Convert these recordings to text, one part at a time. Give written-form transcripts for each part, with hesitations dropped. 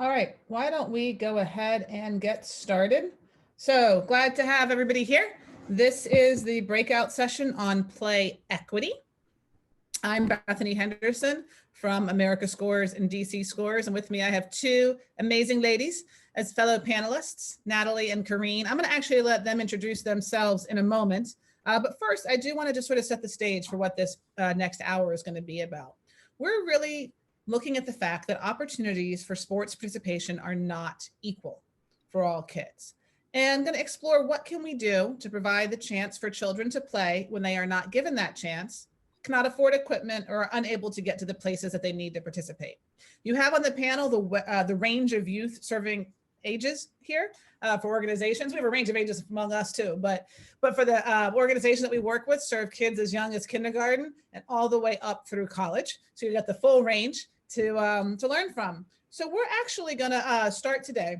All right, why don't we go ahead and get started? So glad to have everybody here. This is the breakout session on play equity. I'm Bethany Henderson from America Scores and DC Scores, and with me I have two amazing ladies as fellow panelists, Natalie and Corrine. I'm going to actually let them introduce themselves in a moment, but first I do want to just sort of set the stage for what this next hour is going to be about. We're really looking at the fact that opportunities for sports participation are not equal for all kids. And I'm going to explore what can we do to provide the chance for children to play when they are not given that chance, cannot afford equipment, or are unable to get to the places that they need to participate. You have on the panel the range of youth serving ages here for organizations. We have a range of ages among us too, but for the organization that we work with, serve kids as young as kindergarten and all the way up through college. So you got the full range to learn from. So we're actually going to start today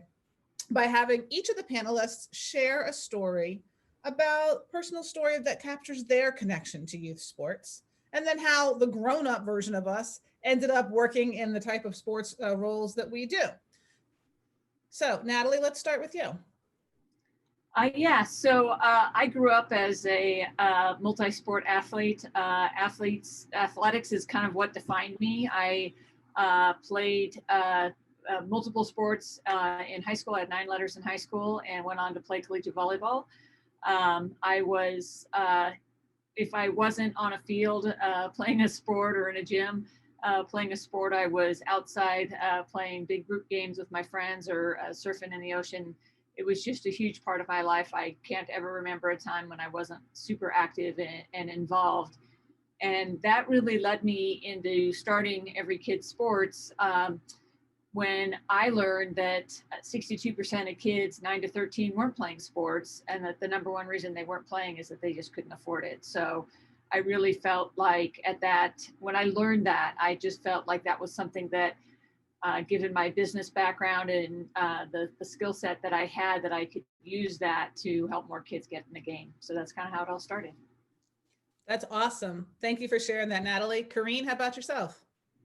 by having each of the panelists share a story about personal story that captures their connection to youth sports, and then how the grown-up version of us ended up working in the type of sports roles that we do. So Natalie, let's start with you. So I grew up as a multi-sport athlete. Athletics is kind of what defined me. I played multiple sports in high school. I had 9 letters in high school and went on to play collegiate volleyball. I was, if I wasn't on a field playing a sport or in a gym playing a sport, I was outside playing big group games with my friends or surfing in the ocean. It was just a huge part of my life. I can't ever remember a time when I wasn't super active and involved. And that really led me into starting Every Kid Sports when I learned that 62% of kids 9 to 13 weren't playing sports, and that the number one reason they weren't playing is that they just couldn't afford it. So I really felt like when I learned that, I just felt like that was something that given my business background and the skill set that I had, that I could use that to help more kids get in the game. So that's kind of how it all started. That's awesome. Thank you for sharing that, Natalie. Corrine, how about yourself?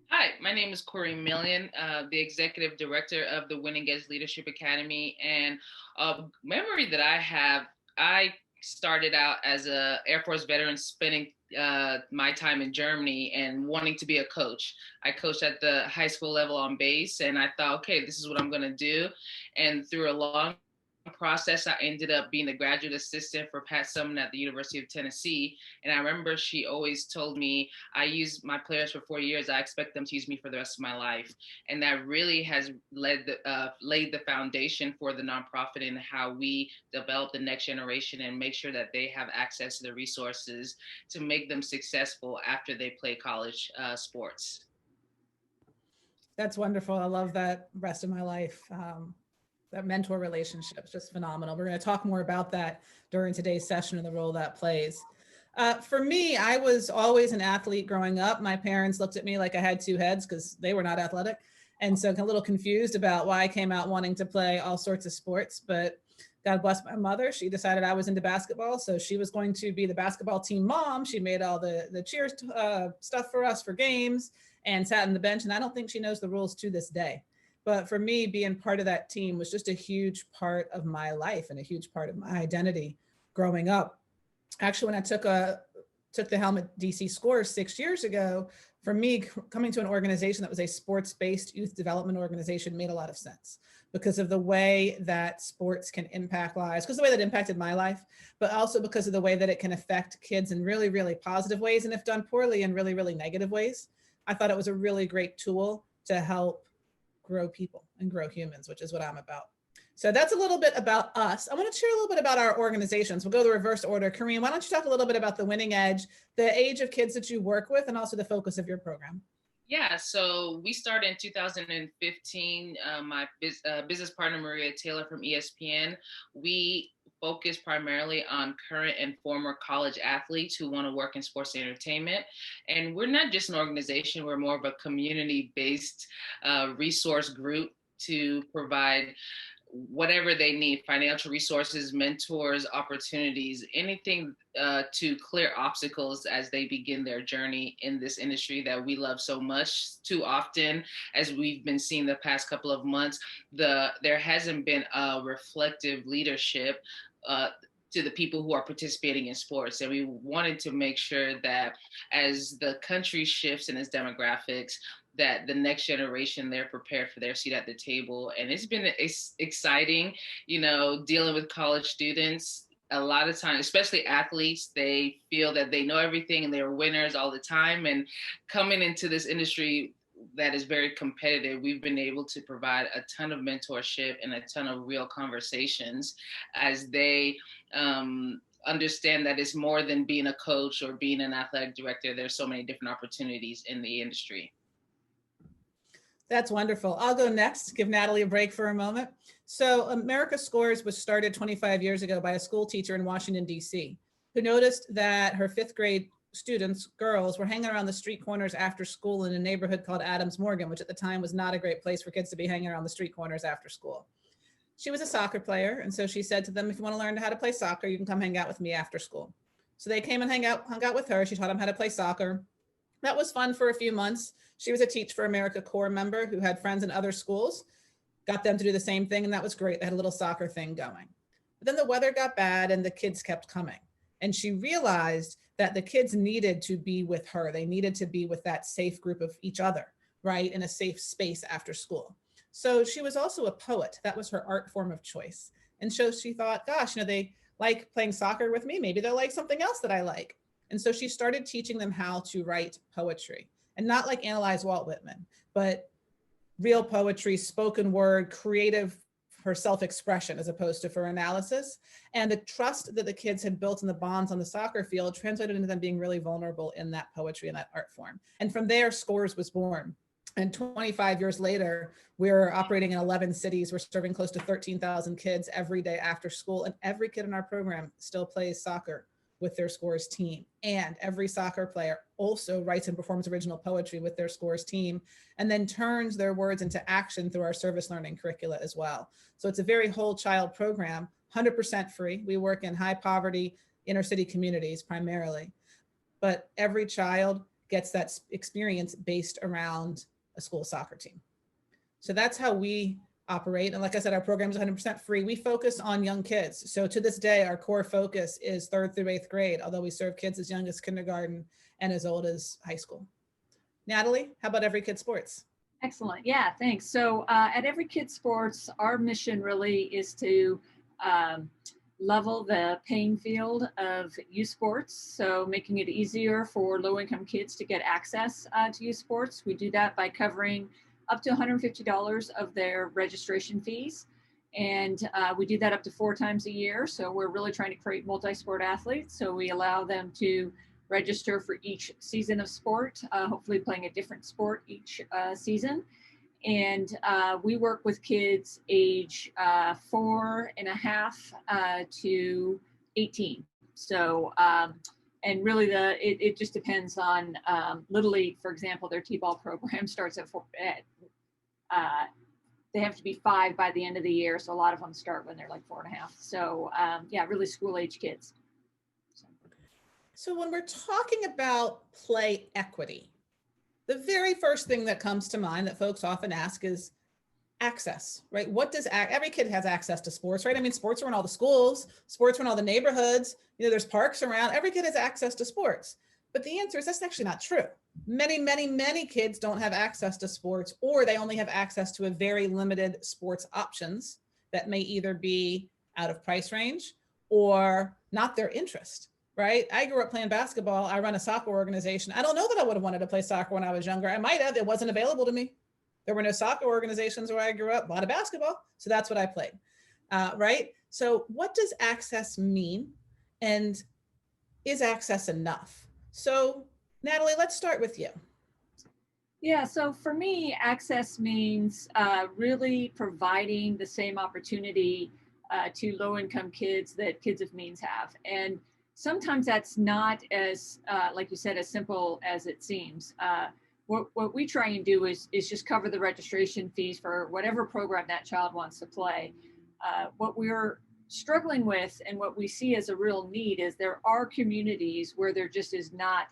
Hi, my name is Corrine Milien, the Executive Director of the Winning Edge Leadership Academy. And a memory that I have, I started out as an Air Force veteran, spending my time in Germany and wanting to be a coach. I coached at the high school level on base, and I thought, okay, this is what I'm going to do. And through a long process, I ended up being the graduate assistant for Pat Summin at the University of Tennessee. And I remember she always told me, I use my players for 4 years, I expect them to use me for the rest of my life. And that really has laid the foundation for the nonprofit and how we develop the next generation and make sure that they have access to the resources to make them successful after they play college sports. That's wonderful. I love that rest of my life. That mentor relationship is just phenomenal. We're going to talk more about that during today's session and the role that plays. For me, I was always an athlete growing up. My parents looked at me like I had 2 heads because they were not athletic. And so I'm a little confused about why I came out wanting to play all sorts of sports. But God bless my mother. She decided I was into basketball. So she was going to be the basketball team mom. She made all the cheer stuff for us for games and sat on the bench. And I don't think she knows the rules to this day. But for me, being part of that team was just a huge part of my life and a huge part of my identity growing up. Actually, when I took the helm at DC Scores 6 years ago, for me, coming to an organization that was a sports-based youth development organization made a lot of sense because of the way that sports can impact lives, because of the way that impacted my life, but also because of the way that it can affect kids in really, really positive ways, and if done poorly, in really, really negative ways. I thought it was a really great tool to help grow people and grow humans, which is what I'm about. So that's a little bit about us. I want to share a little bit about our organizations. We'll go the reverse order. Corrine, why don't you talk a little bit about the Winning Edge, the age of kids that you work with, and also the focus of your program? Yeah, so we started in 2015. My business partner, Maria Taylor from ESPN, we focus primarily on current and former college athletes who want to work in sports and entertainment. And we're not just an organization, we're more of a community-based resource group to provide whatever they need, financial resources, mentors, opportunities, anything to clear obstacles as they begin their journey in this industry that we love so much. Too often, as we've been seeing the past couple of months, there hasn't been a reflective leadership to the people who are participating in sports. And we wanted to make sure that as the country shifts in its demographics, that the next generation, they're prepared for their seat at the table. And it's been exciting, dealing with college students. A lot of times, especially athletes, they feel that they know everything and they're winners all the time. And coming into this industry that is very competitive, we've been able to provide a ton of mentorship and a ton of real conversations as they understand that it's more than being a coach or being an athletic director. There's so many different opportunities in the industry. That's wonderful. I'll go next, give Natalie a break for a moment. So America Scores was started 25 years ago by a school teacher in Washington, D.C., who noticed that her fifth grade students, girls, were hanging around the street corners after school in a neighborhood called Adams Morgan, which at the time was not a great place for kids to be hanging around the street corners after school. She was a soccer player, and so she said to them, if you want to learn how to play soccer, you can come hang out with me after school. So they came and hung out with her. She taught them how to play soccer. That was fun for a few months. She was a Teach for America Corps member who had friends in other schools, got them to do the same thing, and that was great. They had a little soccer thing going. But then the weather got bad and the kids kept coming. And she realized that the kids needed to be with her. They needed to be with that safe group of each other, right, in a safe space after school. So she was also a poet. That was her art form of choice. And so she thought, gosh, they like playing soccer with me. Maybe they'll like something else that I like. And so she started teaching them how to write poetry, and not like Analyze Walt Whitman, but real poetry, spoken word, creative for self-expression as opposed to for analysis. And the trust that the kids had built in the bonds on the soccer field translated into them being really vulnerable in that poetry and that art form. And from there, Scores was born. And 25 years later, we're operating in 11 cities. We're serving close to 13,000 kids every day after school. And every kid in our program still plays soccer with their Scores team. And every soccer player also writes and performs original poetry with their Scores team, and then turns their words into action through our service learning curricula as well. So it's a very whole child program, 100% free. We work in high poverty inner city communities primarily, but every child gets that experience based around a school soccer team. So that's how we operate. And like I said, our program is 100% free. We focus on young kids. So to this day, our core focus is 3rd through 8th grade, although we serve kids as young as kindergarten and as old as high school. Natalie, how about Every Kid Sports? Excellent. Yeah, thanks. So at Every Kid Sports, our mission really is to level the playing field of youth sports. So making it easier for low-income kids to get access to youth sports. We do that by covering up to $150 of their registration fees. And we do that up to 4 times a year. So we're really trying to create multi-sport athletes. So we allow them to register for each season of sport, hopefully playing a different sport each season. And we work with kids age 4.5 to 18. So, and really it just depends on Little League, for example, their T-ball program starts at 4. They have to be 5 by the end of the year. So a lot of them start when they're like 4.5. So yeah, really school age kids. So when we're talking about play equity, the very first thing that comes to mind that folks often ask is access, right? What does every kid has access to sports, right? I mean, sports are in all the schools, sports are in all the neighborhoods, there's parks around, every kid has access to sports. But the answer is that's actually not true. Many, many, many kids don't have access to sports, or they only have access to a very limited sports options that may either be out of price range or not their interest. Right? I grew up playing basketball. I run a soccer organization. I don't know that I would have wanted to play soccer when I was younger. I might have. It wasn't available to me. There were no soccer organizations where I grew up. A lot of basketball. So that's what I played. Right? So what does access mean? And is access enough? So Natalie, let's start with you. Yeah, so for me, access means really providing the same opportunity to low-income kids that kids of means have. And sometimes that's not as, like you said, as simple as it seems. What we try and do is just cover the registration fees for whatever program that child wants to play. what we're struggling with and what we see as a real need is there are communities where there just is not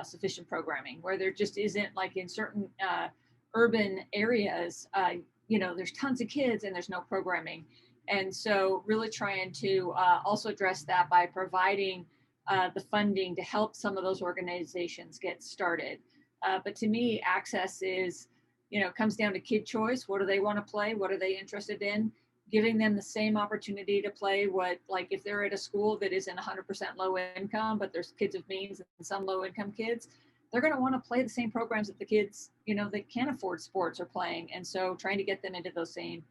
sufficient programming, where there just isn't, like in certain urban areas, there's tons of kids and there's no programming. And so really trying to also address that by providing the funding to help some of those organizations get started. But to me, access is, comes down to kid choice. What do they want to play? What are they interested in? Giving them the same opportunity to play like if they're at a school that isn't 100% low income, but there's kids of means and some low income kids, they're going to want to play the same programs that the kids, that can't afford sports are playing. And so trying to get them into those same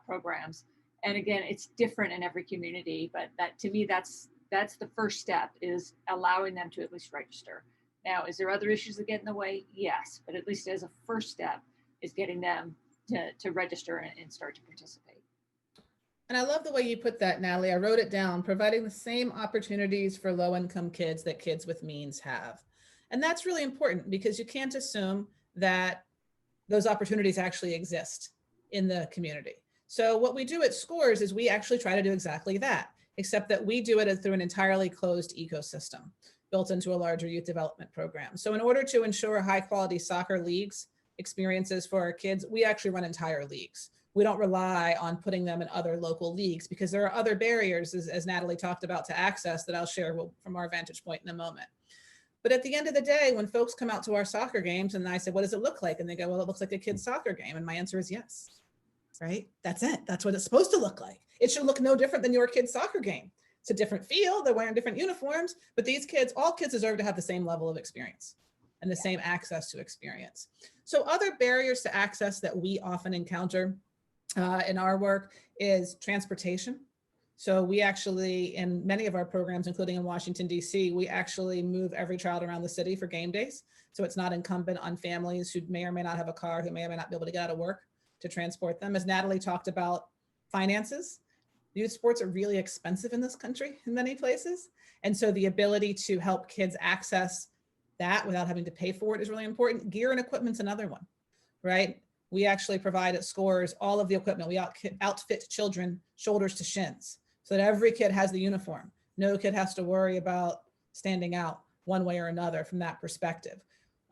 programs. And again, it's different in every community, but that to me, that's the first step, is allowing them to at least register. Now, is there other issues that get in the way? Yes, but at least as a first step is getting them to register and start to participate. And I love the way you put that, Natalie. I wrote it down: providing the same opportunities for low-income kids that kids with means have. And that's really important, because you can't assume that those opportunities actually exist in the community. So what we do at SCORES is we actually try to do exactly that, except that we do it through an entirely closed ecosystem built into a larger youth development program. So in order to ensure high quality soccer leagues experiences for our kids, we actually run entire leagues. We don't rely on putting them in other local leagues, because there are other barriers, as Natalie talked about, to access that I'll share from our vantage point in a moment. But at the end of the day, when folks come out to our soccer games and I say, what does it look like? And they go, well, it looks like a kid's soccer game. And my answer is yes, right? That's it. That's what it's supposed to look like. It should look no different than your kid's soccer game. It's a different feel. They're wearing different uniforms, but these kids, all kids deserve to have the same level of experience and the same access to experience. So other barriers to access that we often encounter in our work is transportation. So we actually, in many of our programs, including in Washington, D.C., we actually move every child around the city for game days. So it's not incumbent on families who may or may not have a car, who may or may not be able to get out of work, to transport them. As Natalie talked about finances, youth sports are really expensive in this country in many places. And so the ability to help kids access that without having to pay for it is really important. Gear and equipment's another one, right? We actually provide at SCORES all of the equipment. We outfit children shoulders to shins so that every kid has the uniform. No kid has to worry about standing out one way or another from that perspective.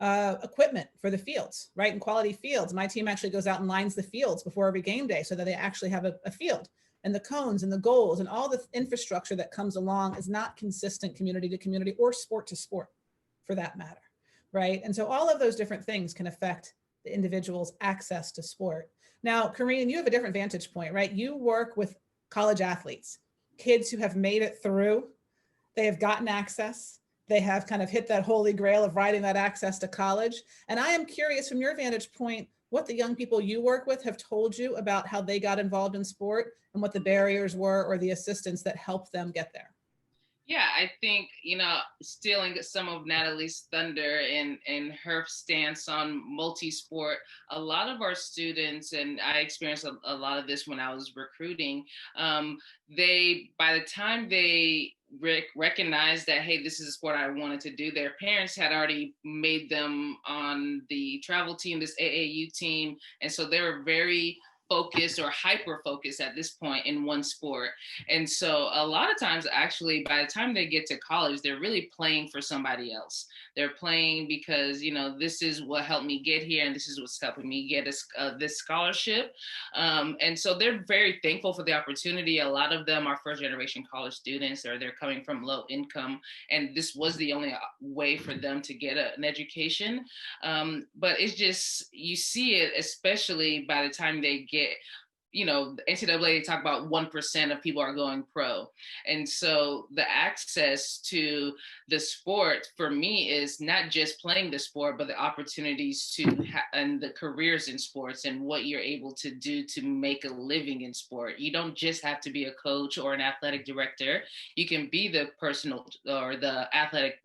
Equipment for the fields, right? And quality fields. My team actually goes out and lines the fields before every game day so that they actually have a field. And the cones and the goals and all the infrastructure that comes along is not consistent community to community or sport to sport, for that matter, right? And so all of those different things can affect the individual's access to sport. Now, Corrine, you have a different vantage point, right? You work with college athletes, kids who have made it through, they have gotten access, they have kind of hit that holy grail of riding that access to college. And I am curious, from your vantage point, what the young people you work with have told you about how they got involved in sport and what the barriers were or the assistance that helped them get there. Yeah, I think, stealing some of Natalie's thunder and her stance on multi-sport, a lot of our students, and I experienced a lot of this when I was recruiting, by the time they recognized that, hey, this is a sport I wanted to do, their parents had already made them on the travel team, this AAU team. And so they were very focused or hyper focused at this point in one sport. And so a lot of times, actually, by the time they get to college, they're really playing for somebody else. They're playing because, this is what helped me get here, and this is what's helping me get this scholarship. And so they're very thankful for the opportunity. A lot of them are first generation college students, or they're coming from low income, and this was the only way for them to get an education. But it's just, you see it, especially by the time they get, NCAA, they talk about 1% of people are going pro. And so the access to the sport for me is not just playing the sport, but the opportunities and the careers in sports and what you're able to do to make a living in sport. You don't just have to be a coach or an athletic director. You can be the personal or the athletic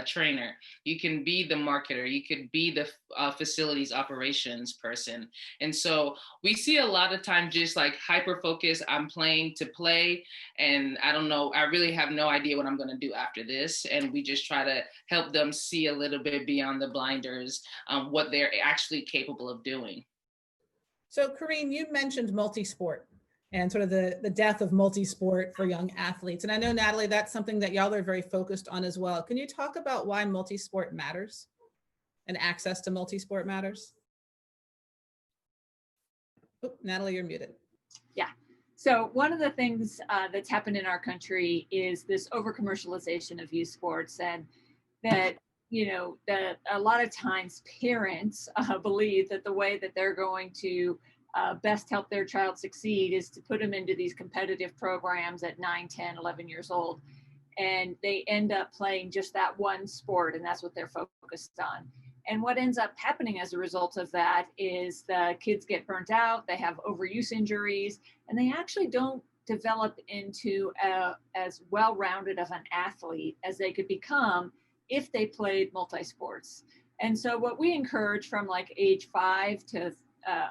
trainer. You can be the marketer. You could be the facilities operations person. And so we see a lot of time just like hyper focus. I'm playing to play, and I don't know, I really have no idea what I'm going to do after this. And we just try to help them see a little bit beyond the blinders, what they're actually capable of doing. So Corrine, you mentioned multi-sport, and sort of the death of multi-sport for young athletes. And I know, Natalie, that's something that y'all are very focused on as well. Can you talk about why multi-sport matters and access to multi-sport matters? Oh, Natalie, you're muted. Yeah. So one of the things that's happened in our country is this over-commercialization of youth sports, and that, that a lot of times parents believe that the way that they're going to best help their child succeed is to put them into these competitive programs at 9, 10, 11 years old. And they end up playing just that one sport, and that's what they're focused on. And what ends up happening as a result of that is the kids get burnt out, they have overuse injuries, and they actually don't develop into as well-rounded of an athlete as they could become if they played multi-sports. And so what we encourage from like age 5 to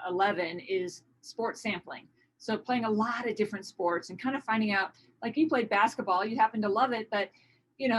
11 is sport sampling. So playing a lot of different sports and kind of finding out, like you played basketball, you happen to love it, but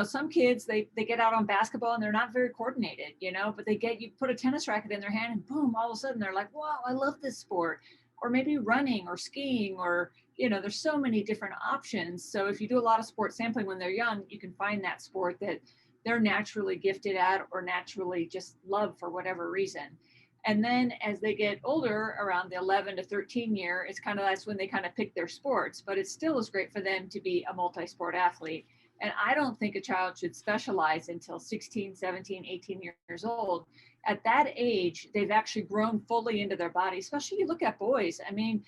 some kids, they get out on basketball and they're not very coordinated, but you put a tennis racket in their hand and boom, all of a sudden they're like, wow, I love this sport. Or maybe running or skiing, or, there's so many different options. So if you do a lot of sport sampling when they're young, you can find that sport that they're naturally gifted at or naturally just love for whatever reason. And then as they get older, around the 11 to 13 year, that's when they kind of pick their sports, but it still is great for them to be a multi-sport athlete. And I don't think a child should specialize until 16, 17, 18 years old. At that age, they've actually grown fully into their body, especially you look at boys. I mean,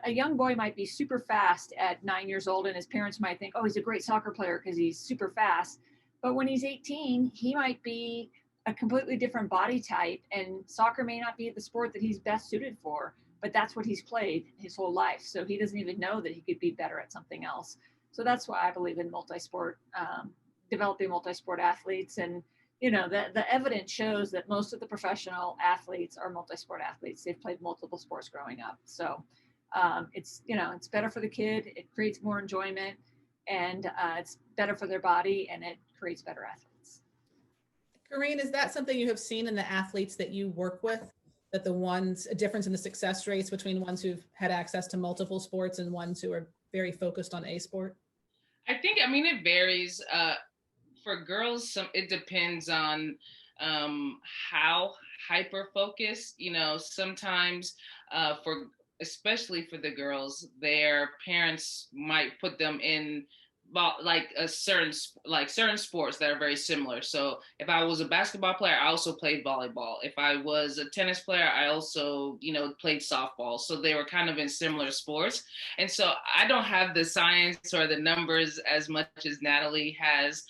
a young boy might be super fast at 9 years old, and his parents might think, oh, he's a great soccer player because he's super fast. But when he's 18, he might be a completely different body type, and soccer may not be the sport that he's best suited for, but that's what he's played his whole life. So he doesn't even know that he could be better at something else. So that's why I believe in multi-sport, developing multi-sport athletes. And, the evidence shows that most of the professional athletes are multi-sport athletes. They've played multiple sports growing up. So it's better for the kid. It creates more enjoyment, and it's better for their body, and it creates better athletes. Corrine, is that something you have seen in the athletes that you work with? That a difference in the success rates between ones who've had access to multiple sports and ones who are very focused on a sport? It varies. For girls, it depends on how hyper focused. Sometimes especially for the girls, their parents might put them in certain sports that are very similar. So if I was a basketball player, I also played volleyball. If I was a tennis player, I also, played softball. So they were kind of in similar sports. And so I don't have the science or the numbers as much as Natalie has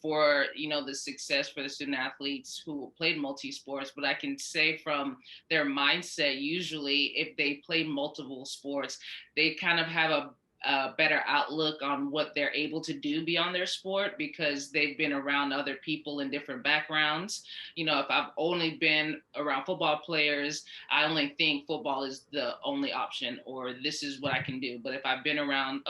for, the success for the student athletes who played multi-sports. But I can say from their mindset, usually if they play multiple sports, they kind of have a better outlook on what they're able to do beyond their sport because they've been around other people in different backgrounds. If I've only been around football players, I only think football is the only option, or this is what I can do. But if I've been around,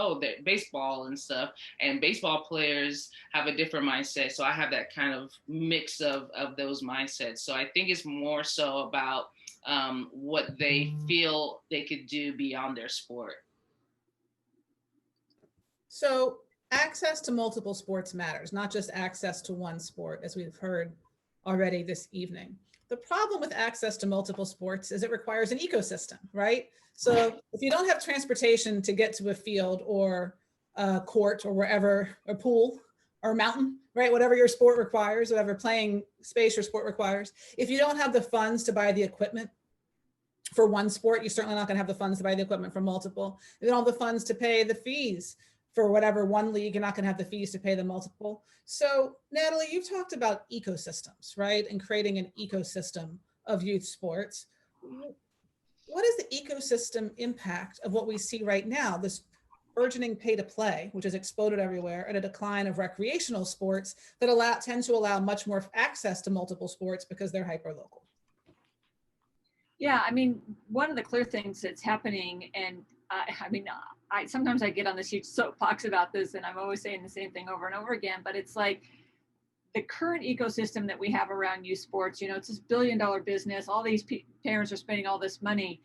baseball and stuff, and baseball players have a different mindset. So I have that kind of mix of those mindsets. So I think it's more so about what they feel they could do beyond their sport. So access to multiple sports matters, not just access to one sport, as we've heard already this evening. The problem with access to multiple sports is it requires an ecosystem, right? So if you don't have transportation to get to a field or a court or wherever, or pool or mountain, right? Whatever your sport requires, whatever playing space your sport requires, if you don't have the funds to buy the equipment for one sport, you're certainly not going to have the funds to buy the equipment for multiple. If you don't have the funds to pay the fees for whatever one league, you're not going to have the fees to pay the multiple. So Natalie, you've talked about ecosystems, right? And creating an ecosystem of youth sports. What is the ecosystem impact of what we see right now, this burgeoning pay to play, which is exploded everywhere, and a decline of recreational sports that tend to allow much more access to multiple sports because they're hyper local? Yeah, one of the clear things that's happening, and sometimes I get on this huge soapbox about this, and I'm always saying the same thing over and over again, but it's like the current ecosystem that we have around youth sports, it's this $1 billion business, all these parents are spending all this money,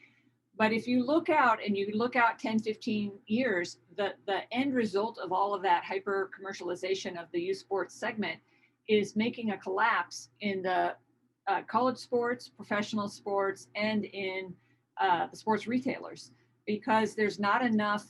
But if you look out and you look out 10, 15 years, the end result of all of that hyper commercialization of the youth sports segment is making a collapse in the college sports, professional sports, and in the sports retailers, because there's not enough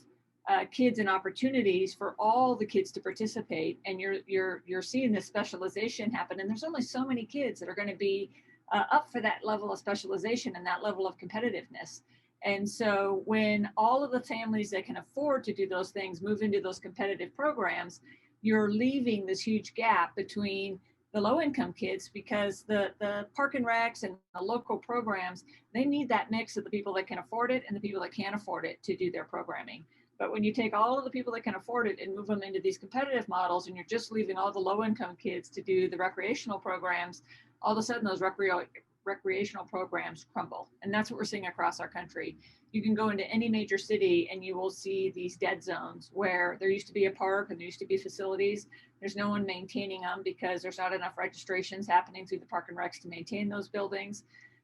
kids and opportunities for all the kids to participate, and you're seeing this specialization happen, and there's only so many kids that are going to be up for that level of specialization and that level of competitiveness. And so when all of the families that can afford to do those things move into those competitive programs, you're leaving this huge gap between the low-income kids, because the park and recs and the local programs, they need that mix of the people that can afford it and the people that can't afford it to do their programming. But when you take all of the people that can afford it and move them into these competitive models, and you're just leaving all the low-income kids to do the recreational programs, all of a sudden those recreational programs crumble. And that's what we're seeing across our country. You can go into any major city and you will see these dead zones where there used to be a park and there used to be facilities. There's no one maintaining them because there's not enough registrations happening through the park and recs to maintain those buildings.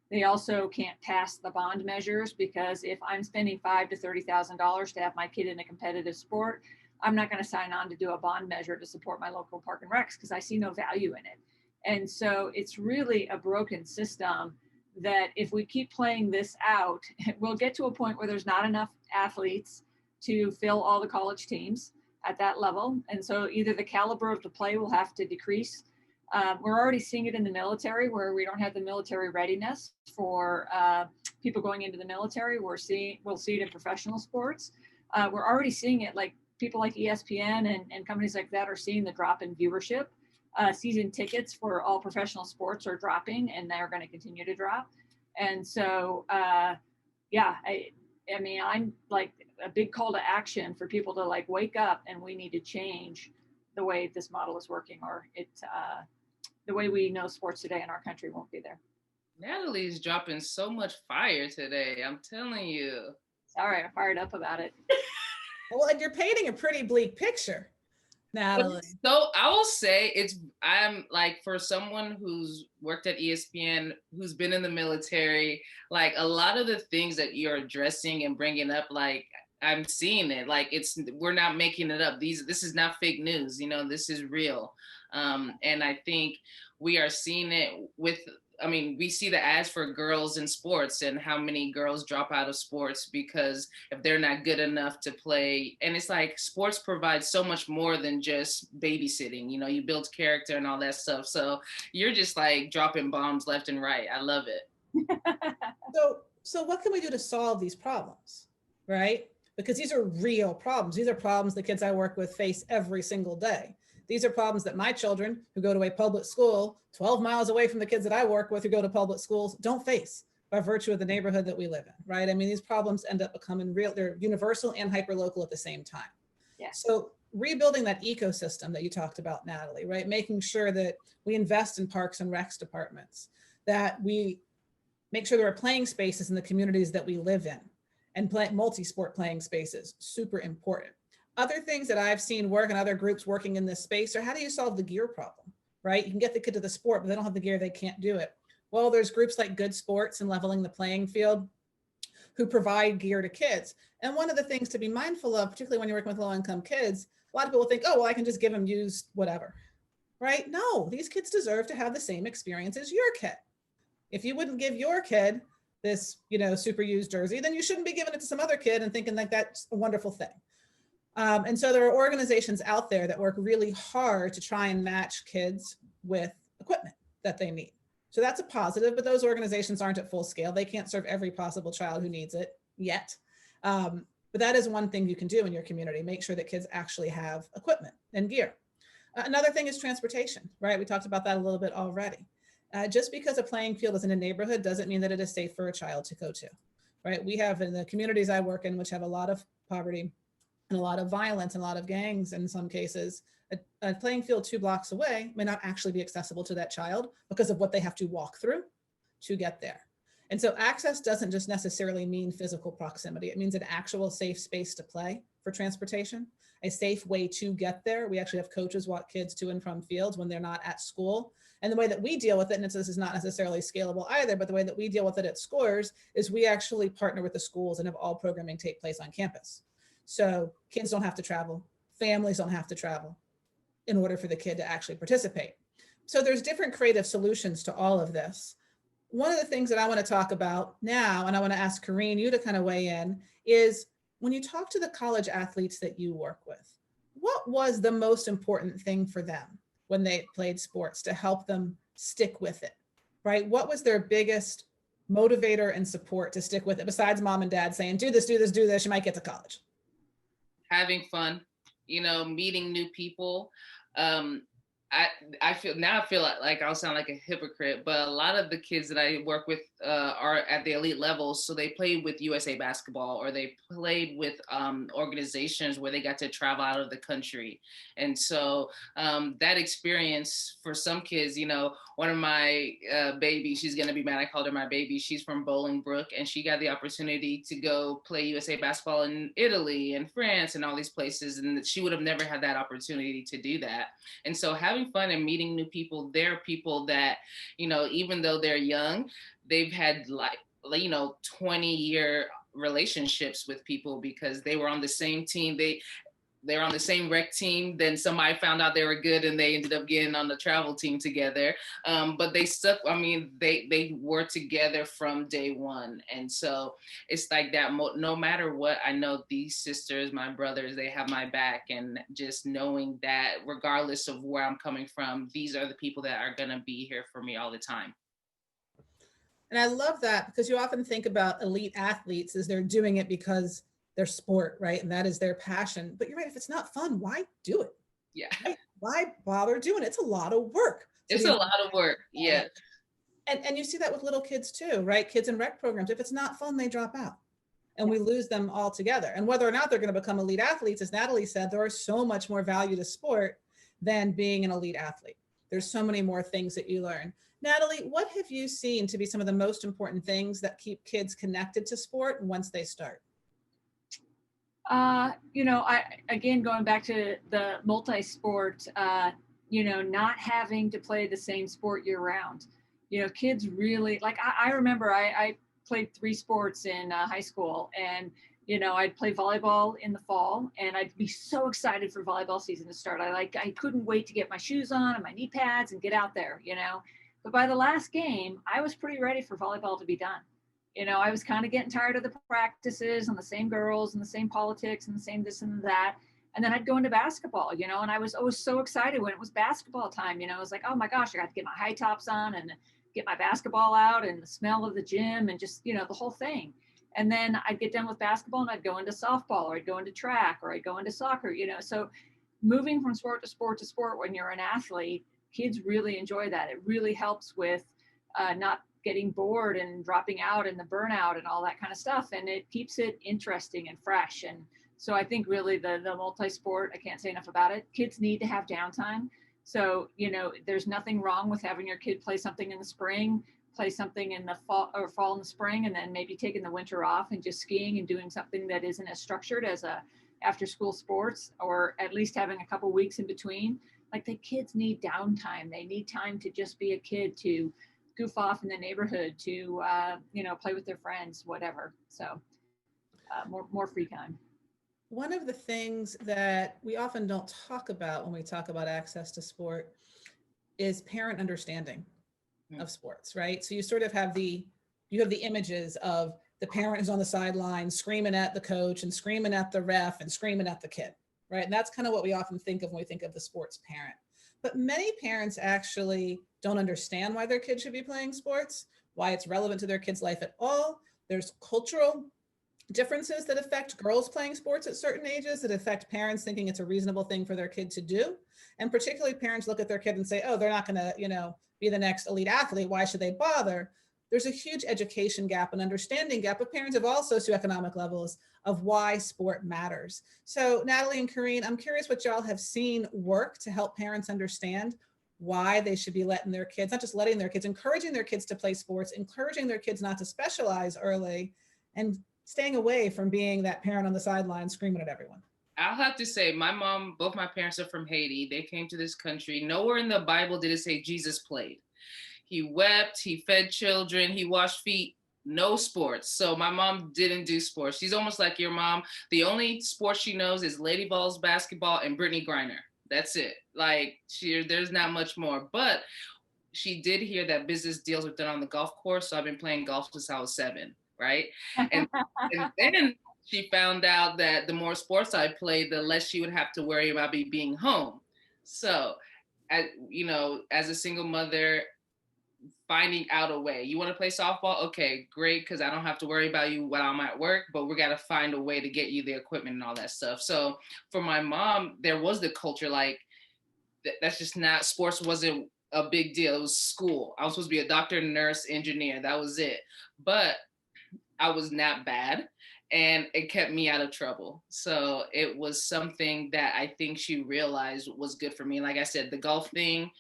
They also can't pass the bond measures, because if I'm spending $5,000 to $30,000 to have my kid in a competitive sport, I'm not going to sign on to do a bond measure to support my local park and recs because I see no value in it. And so it's really a broken system that if we keep playing this out, we'll get to a point where there's not enough athletes to fill all the college teams at that level. And so either the caliber of the play will have to decrease. We're already seeing it in the military, where we don't have the military readiness for people going into the military. We'll see it in professional sports. We're already seeing it, like people like ESPN and companies like that are seeing the drop in viewership. Season tickets for all professional sports are dropping, and they're going to continue to drop. And so, yeah, I mean, I'm like a big call to action for people to like wake up, and we need to change the way this model is working, or the way we know sports today in our country won't be there. Natalie's dropping so much fire today. I'm telling you. Sorry, I'm fired up about it. Well, and you're painting a pretty bleak picture, Natalie. So I will say I'm like, for someone who's worked at ESPN, who's been in the military, like a lot of the things that you're addressing and bringing up, like I'm seeing it, like we're not making it up. This is not fake news, you know, this is real. And I think we are seeing it we see the ads for girls in sports and how many girls drop out of sports because if they're not good enough to play. And it's like sports provides so much more than just babysitting. You know, you build character and all that stuff. So you're just like dropping bombs left and right. I love it. So what can we do to solve these problems, right? Because these are real problems. These are problems the kids I work with face every single day. These are problems that my children who go to a public school 12 miles away from the kids that I work with who go to public schools don't face by virtue of the neighborhood that we live in, right? I mean, these problems end up becoming real. They're universal and hyperlocal at the same time. Yeah. So rebuilding that ecosystem that you talked about, Natalie, right? Making sure that we invest in parks and recs departments, that we make sure there are playing spaces in the communities that we live in, and multi-sport playing spaces, super important. Other things that I've seen work and other groups working in this space are, how do you solve the gear problem, right? You can get the kid to the sport, but they don't have the gear, they can't do it. Well, there's groups like Good Sports and Leveling the Playing Field who provide gear to kids. And one of the things to be mindful of, particularly when you're working with low-income kids, a lot of people think, oh, well, I can just give them used whatever, right? No, these kids deserve to have the same experience as your kid. If you wouldn't give your kid this, super used jersey, then you shouldn't be giving it to some other kid and thinking like that's a wonderful thing. And so there are organizations out there that work really hard to try and match kids with equipment that they need. So that's a positive, but those organizations aren't at full scale. They can't serve every possible child who needs it yet. But that is one thing you can do in your community, make sure that kids actually have equipment and gear. Another thing is transportation, right? We talked about that a little bit already. Just because a playing field is in a neighborhood doesn't mean that it is safe for a child to go to, right? We have, in the communities I work in, which have a lot of poverty and a lot of violence and a lot of gangs in some cases, a playing field 2 blocks away may not actually be accessible to that child because of what they have to walk through to get there. And so access doesn't just necessarily mean physical proximity. It means an actual safe space to play for transportation, a safe way to get there. We actually have coaches walk kids to and from fields when they're not at school. And the way that we deal with it, and this is not necessarily scalable either, but the way that we deal with it at Scores is we actually partner with the schools and have all programming take place on campus. So kids don't have to travel, families don't have to travel in order for the kid to actually participate. So there's different creative solutions to all of this. One of the things that I want to talk about now, and I want to ask Corrine, you to kind of weigh in, is when you talk to the college athletes that you work with, what was the most important thing for them when they played sports to help them stick with it, right? What was their biggest motivator and support to stick with it, besides mom and dad saying, do this, do this, do this, you might get to college? Having fun, meeting new people. I feel like I'll sound like a hypocrite, but a lot of the kids that I work with are at the elite levels. So they played with USA Basketball, or they played with organizations where they got to travel out of the country. And so that experience for some kids, one of my babies, she's going to be mad I called her my baby. She's from Bolingbrook, and she got the opportunity to go play USA Basketball in Italy and France and all these places. And she would have never had that opportunity to do that. And so having fun and meeting new people, there are people that, even though they're young, they've had 20-year relationships with people because they were on the same team. They're on the same rec team. Then somebody found out they were good and they ended up getting on the travel team together. But they stuck, they were together from day one. And so it's like that, no matter what, I know these sisters, my brothers, they have my back. And just knowing that regardless of where I'm coming from, these are the people that are gonna be here for me all the time. And I love that, because you often think about elite athletes as they're doing it because their sport, right? And that is their passion. But you're right, if it's not fun, why do it? Yeah. Right? Why bother doing it? It's a lot of work. It's a lot of work, yeah. And you see that with little kids too, right? Kids in rec programs, if it's not fun, they drop out and we lose them altogether. And whether or not they're going to become elite athletes, as Natalie said, there is so much more value to sport than being an elite athlete. There's so many more things that you learn. Natalie, what have you seen to be some of the most important things that keep kids connected to sport once they start? Again, going back to the multi-sport, not having to play the same sport year round. Kids really, I remember I played 3 sports in high school, and, I'd play volleyball in the fall, and I'd be so excited for volleyball season to start. I couldn't wait to get my shoes on and my knee pads and get out there, But by the last game, I was pretty ready for volleyball to be done. I was kind of getting tired of the practices and the same girls and the same politics and the same this and that. And then I'd go into basketball, and I was always so excited when it was basketball time. I was like, oh my gosh, I got to get my high tops on and get my basketball out and the smell of the gym and just, the whole thing. And then I'd get done with basketball and I'd go into softball, or I'd go into track, or I'd go into soccer, So moving from sport to sport to sport when you're an athlete, kids really enjoy that. It really helps with not getting bored and dropping out and the burnout and all that kind of stuff. And it keeps it interesting and fresh. And so I think really the multi-sport, I can't say enough about it. Kids need to have downtime. So, there's nothing wrong with having your kid play something in the spring, play something in the fall in the spring, and then maybe taking the winter off and just skiing and doing something that isn't as structured as a after school sports, or at least having a couple weeks in between. Like, the kids need downtime. They need time to just be a kid, to goof off in the neighborhood, to play with their friends, whatever. So more free time. One of the things that we often don't talk about when we talk about access to sport is parent understanding of sports, right? So you sort of have the images of the parent who's on the sideline screaming at the coach and screaming at the ref and screaming at the kid, right? And that's kind of what we often think of when we think of the sports parent. But many parents actually don't understand why their kids should be playing sports, why it's relevant to their kids' life at all. There's cultural differences that affect girls playing sports at certain ages, that affect parents thinking it's a reasonable thing for their kid to do. And particularly parents look at their kid and say, oh, they're not gonna, be the next elite athlete. Why should they bother? There's a huge education gap and understanding gap of parents of all socioeconomic levels of why sport matters. So Natalie and Corrine, I'm curious what y'all have seen work to help parents understand why they should be letting their kids, not just letting their kids, encouraging their kids to play sports, encouraging their kids not to specialize early, and staying away from being that parent on the sideline screaming at everyone. I'll have to say my mom, both my parents are from Haiti. They came to this country. Nowhere in the Bible did it say Jesus played. He wept, he fed children, he washed feet, no sports. So my mom didn't do sports. She's almost like your mom. The only sport she knows is lady balls, basketball, and Brittany Griner. That's it. Like there's not much more. But she did hear that business deals were done on the golf course. So I've been playing golf since I was 7, right? And then she found out that the more sports I played, the less she would have to worry about me being home. So, as a single mother, finding out a way. You want to play softball? Okay, great, because I don't have to worry about you while I'm at work, but we got to find a way to get you the equipment and all that stuff. So for my mom, there was the culture like, that's just not, sports wasn't a big deal. It was school. I was supposed to be a doctor, nurse, engineer. That was it. But I was not bad, and it kept me out of trouble. So it was something that I think she realized was good for me. Like I said, the golf thing,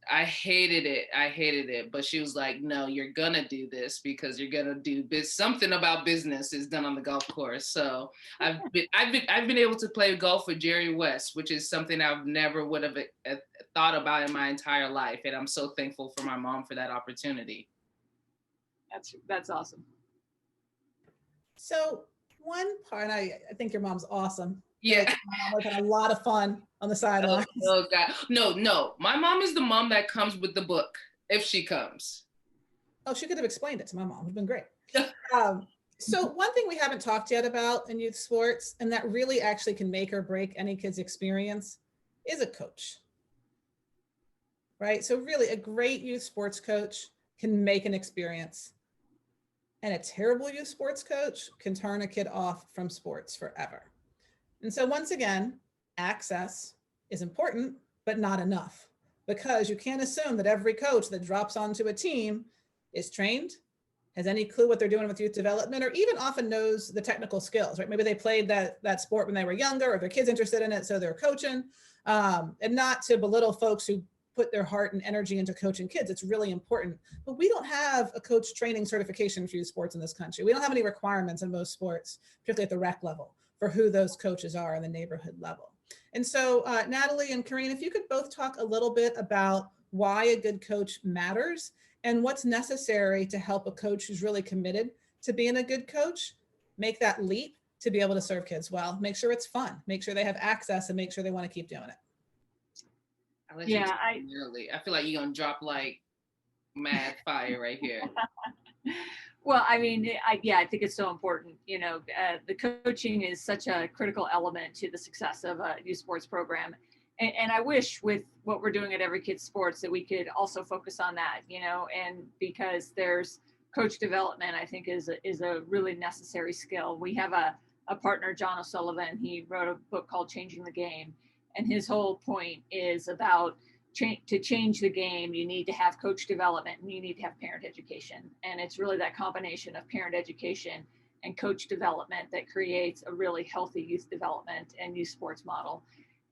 I hated it, but she was like, no, you're gonna do this because you're gonna do something about business is done on the golf course. So I've been able to play golf with Jerry West, which is something I've never would have thought about in my entire life, and I'm so thankful for my mom for that opportunity. That's awesome. So one part, I think your mom's awesome. Yeah. We've had a lot of fun on the sidelines. Oh God. No. My mom is the mom that comes with the book, if she comes. Oh, she could have explained it to my mom. It's been great. So one thing we haven't talked yet about in youth sports, and that really actually can make or break any kid's experience, is a coach. Right? So really a great youth sports coach can make an experience. And a terrible youth sports coach can turn a kid off from sports forever. And so once again, access is important, but not enough, because you can't assume that every coach that drops onto a team is trained, has any clue what they're doing with youth development, or even often knows the technical skills, right? Maybe they played that sport when they were younger, or their kid's interested in it, so they're coaching. And not to belittle folks who put their heart and energy into coaching kids. It's really important. But we don't have a coach training certification for youth sports in this country. We don't have any requirements in most sports, particularly at the rec level, for who those coaches are in the neighborhood level. And so Natalie and Corrine, if you could both talk a little bit about why a good coach matters and what's necessary to help a coach who's really committed to being a good coach make that leap to be able to serve kids well, make sure it's fun, make sure they have access, and make sure they want to keep doing it. I feel like you're gonna drop like mad fire right here. Well, I mean, I think it's so important. The coaching is such a critical element to the success of a youth sports program. And I wish with what we're doing at Every Kid Sports that we could also focus on that, and because there's coach development, I think is a really necessary skill. We have a partner, John O'Sullivan. He wrote a book called Changing the Game. And his whole point is about to change the game, you need to have coach development and you need to have parent education. And it's really that combination of parent education and coach development that creates a really healthy youth development and youth sports model.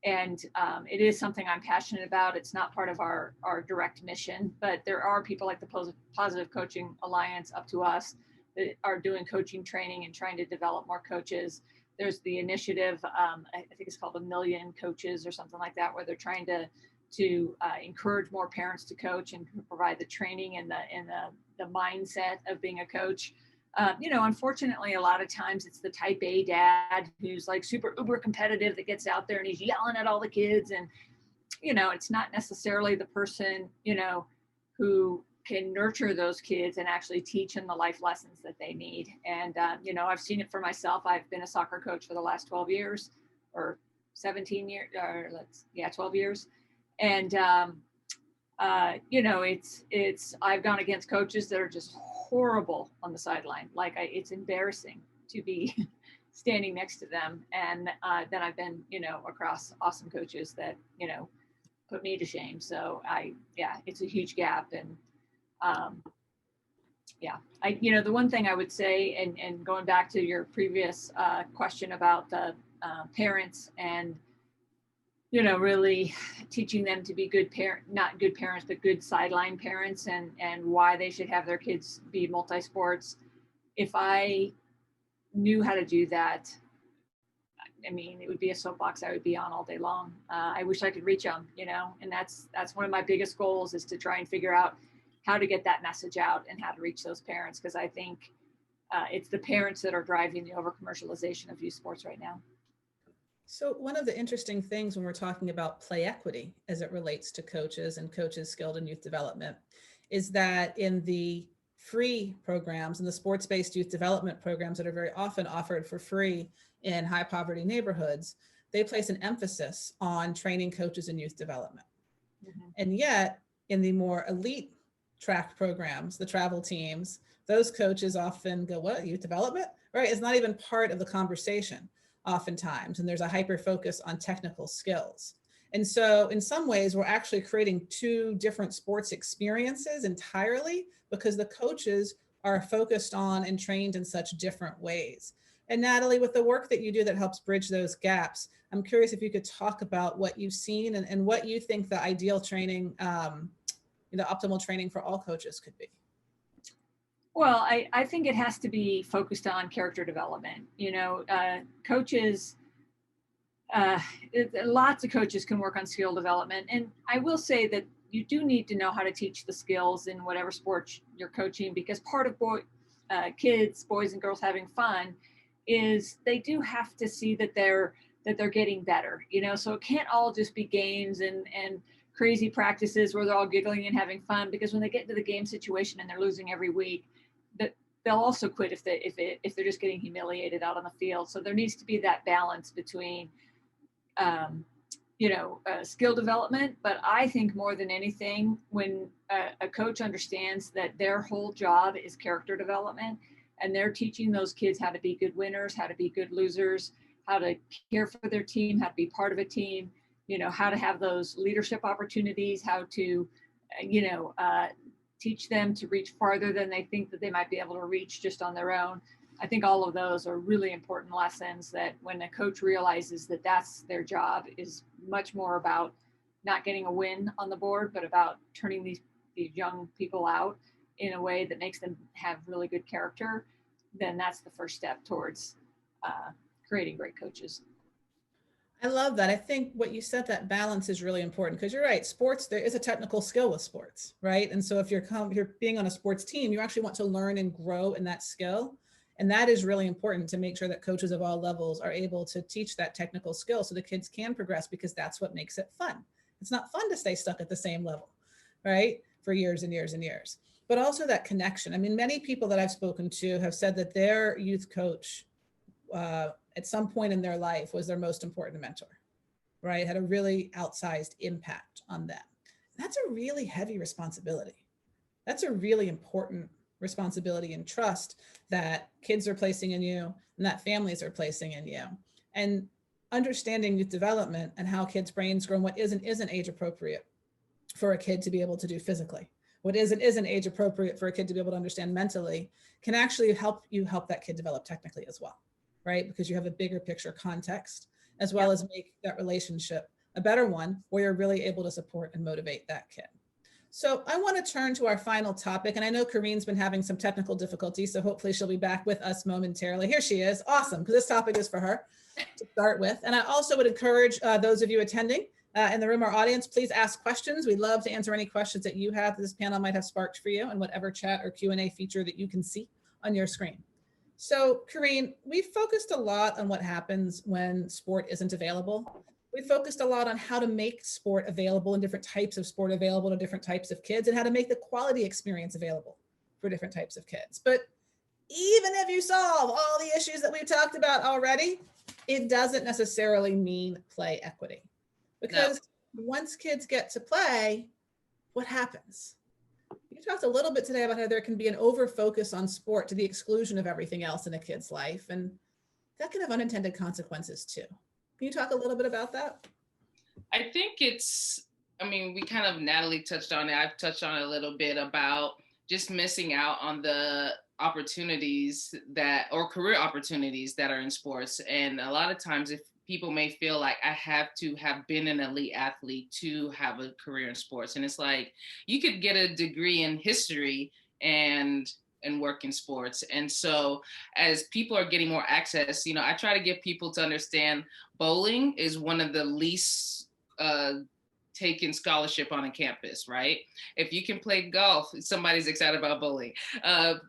And it is something I'm passionate about. It's not part of our direct mission, but there are people like the Positive Coaching Alliance up to us that are doing coaching training and trying to develop more coaches. There's the initiative, I think it's called the Milien Coaches or something like that, where they're trying to encourage more parents to coach and provide the training and the mindset of being a coach. Unfortunately, a lot of times it's the type A dad who's like super uber competitive that gets out there and he's yelling at all the kids. And, it's not necessarily the person, who can nurture those kids and actually teach them the life lessons that they need. And, I've seen it for myself. I've been a soccer coach for the last 12 years or 17 years, or 12 years. And, I've gone against coaches that are just horrible on the sideline. Like it's embarrassing to be standing next to them. And then I've been, across awesome coaches that, put me to shame. So it's a huge gap. And, the one thing I would say, and going back to your previous question about the parents and, really teaching them to be not good parents, but good sideline parents, and why they should have their kids be multi-sports. If I knew how to do that, I mean, it would be a soapbox I would be on all day long. I wish I could reach them, you know, and that's one of my biggest goals, is to try and figure out how to get that message out and how to reach those parents, because I think it's the parents that are driving the over commercialization of youth sports right now. So one of the interesting things when we're talking about play equity as it relates to coaches and coaches skilled in youth development is that in the free programs and the sports-based youth development programs that are very often offered for free in high poverty neighborhoods, they place an emphasis on training coaches in youth development. Mm-hmm. And yet in the more elite track programs, the travel teams, those coaches often go, what, youth development? Right? It's not even part of the conversation oftentimes. And there's a hyper focus on technical skills. And so in some ways, we're actually creating two different sports experiences entirely because the coaches are focused on and trained in such different ways. And Natalie, with the work that you do that helps bridge those gaps, I'm curious if you could talk about what you've seen and what you think the ideal training, the optimal training for all coaches could be. Well, I think it has to be focused on character development. You know, coaches, lots of coaches can work on skill development. And I will say that you do need to know how to teach the skills in whatever sport you're coaching, because part of kids, boys and girls having fun is they do have to see that they're getting better, you know, so it can't all just be games and crazy practices where they're all giggling and having fun, because when they get into the game situation and they're losing every week, that they'll also quit if they're just getting humiliated out on the field. So there needs to be that balance between, skill development. But I think more than anything, when a coach understands that their whole job is character development, and they're teaching those kids how to be good winners, how to be good losers, how to care for their team, how to be part of a team, you know, how to have those leadership opportunities, how to, teach them to reach farther than they think that they might be able to reach just on their own. I think all of those are really important lessons that when a coach realizes that that's their job, is much more about not getting a win on the board, but about turning these young people out in a way that makes them have really good character, then that's the first step towards creating great coaches. I love that. I think what you said, that balance is really important, because you're right. Sports, there is a technical skill with sports, right? And so if you're being on a sports team, you actually want to learn and grow in that skill. And that is really important, to make sure that coaches of all levels are able to teach that technical skill so the kids can progress, because that's what makes it fun. It's not fun to stay stuck at the same level, right? For years and years and years. But also that connection. I mean, many people that I've spoken to have said that their youth coach at some point in their life was their most important mentor, right? Had a really outsized impact on them. That's a really heavy responsibility. That's a really important responsibility and trust that kids are placing in you and that families are placing in you. And understanding youth development and how kids' brains grow and what isn't age appropriate for a kid to be able to do physically, what isn't age appropriate for a kid to be able to understand mentally, can actually help that kid develop technically as well, right? Because you have a bigger picture context, as well as make that relationship a better one where you're really able to support and motivate that kid. So I want to turn to our final topic. And I know Corrine's been having some technical difficulties, so hopefully she'll be back with us momentarily. Here she is. Awesome, because this topic is for her to start with. And I also would encourage those of you attending in the room or audience, please ask questions. We'd love to answer any questions that you have that this panel might have sparked for you, and whatever chat or Q&A feature that you can see on your screen. So Corrine, we've focused a lot on what happens when sport isn't available. We focused a lot on how to make sport available and different types of sport available to different types of kids, and how to make the quality experience available for different types of kids. But even if you solve all the issues that we've talked about already, it doesn't necessarily mean play equity. Because once kids get to play, what happens? You talked a little bit today about how there can be an over focus on sport to the exclusion of everything else in a kid's life. And that can have unintended consequences too. Can you talk a little bit about that? I think Natalie touched on it. I've touched on it a little bit about just missing out on the opportunities or career opportunities that are in sports. And a lot of times, if people may feel like I have to have been an elite athlete to have a career in sports. And it's like, you could get a degree in history and and work in sports. And so as people are getting more access, you know, I try to get people to understand bowling is one of the least taken scholarship on a campus, right? If you can play golf, somebody's excited about bowling.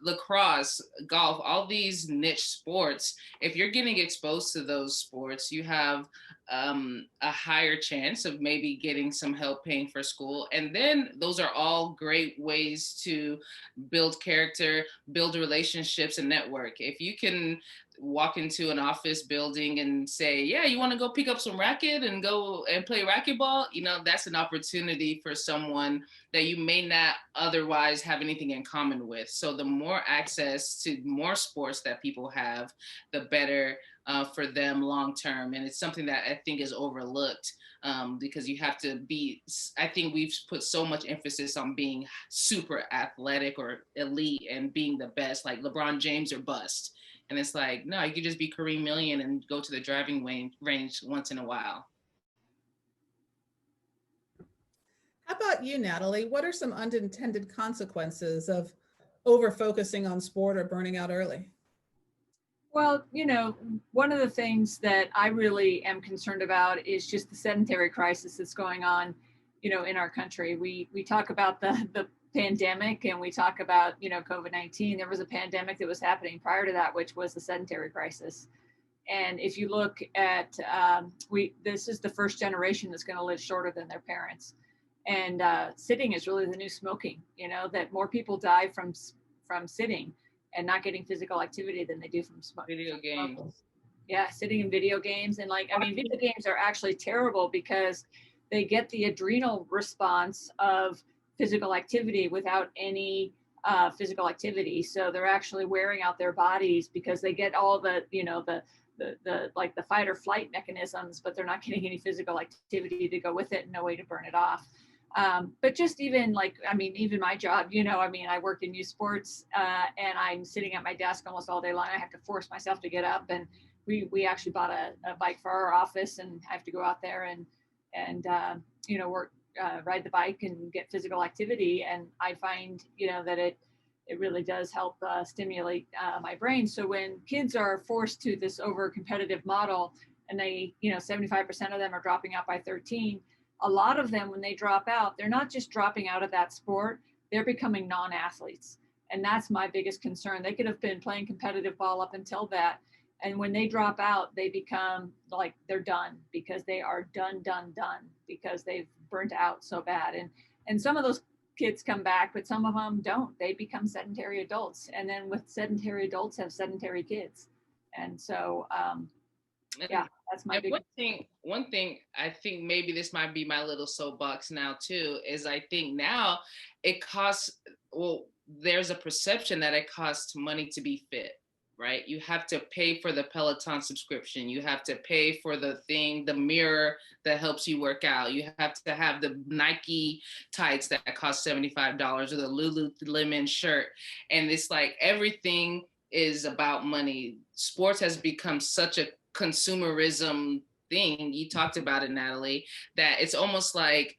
Lacrosse, golf, all these niche sports, if you're getting exposed to those sports, you have a higher chance of maybe getting some help paying for school. And then those are all great ways to build character, build relationships, and network. If you can walk into an office building and say, yeah, you want to go pick up some racket and go and play racquetball, you know, that's an opportunity for someone that you may not otherwise have anything in common with. So the more access to more sports that people have, the better for them long term. And it's something that I think is overlooked because you have to be, I think we've put so much emphasis on being super athletic or elite and being the best, like LeBron James or bust. And it's like, no, you could just be Corrine Milien and go to the driving range once in a while. How about you, Natalie? What are some unintended consequences of over focusing on sport or burning out early? Well, you know, one of the things that I really am concerned about is just the sedentary crisis that's going on, you know, in our country. We talk about the pandemic and we talk about, you know, COVID-19. There was a pandemic that was happening prior to that, which was the sedentary crisis. And if you look at, this is the first generation that's going to live shorter than their parents. And sitting is really the new smoking, you know, that more people die from sitting and not getting physical activity than they do from smoking. Video games. Yeah, sitting in video games. And like, I mean, video games are actually terrible because they get the adrenal response of physical activity without any physical activity. So they're actually wearing out their bodies because they get all the, you know, the like the fight or flight mechanisms, but they're not getting any physical activity to go with it and no way to burn it off. But just even like, I mean, even my job, you know, I mean, I work in youth sports and I'm sitting at my desk almost all day long. I have to force myself to get up, and we actually bought a bike for our office, and I have to go out there and you know, work, ride the bike and get physical activity. And I find, you know, that it really does help stimulate my brain. So when kids are forced to this over competitive model and they, you know, 75% of them are dropping out by 13, a lot of them, when they drop out, they're not just dropping out of that sport, they're becoming non-athletes. And that's my biggest concern. They could have been playing competitive ball up until that. And when they drop out, they become like they're done because they are done because they've burnt out so bad. And some of those kids come back, but some of them don't. They become sedentary adults. And then with sedentary adults have sedentary kids. And so, yeah, that's my big one thing I think maybe this might be my little soapbox now too, is I think now it costs, well, there's a perception that it costs money to be fit, right? You have to pay for the Peloton subscription. You have to pay for the mirror that helps you work out. You have to have the Nike tights that cost $75 or the Lululemon shirt. And it's like everything is about money. Sports has become such a consumerism thing. You talked about it, Natalie, that it's almost like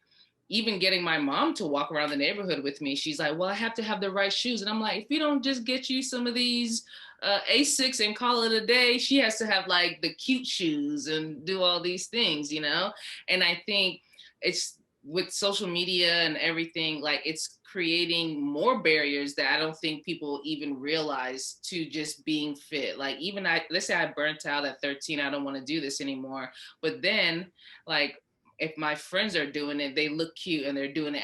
even getting my mom to walk around the neighborhood with me, she's like, well, I have to have the right shoes. And I'm like, if we don't just get you some of these Asics and call it a day, she has to have like the cute shoes and do all these things, you know? And I think it's with social media and everything, like it's creating more barriers that I don't think people even realize to just being fit. Like even let's say I burnt out at 13, I don't want to do this anymore. But then like, if my friends are doing it, they look cute and they're doing it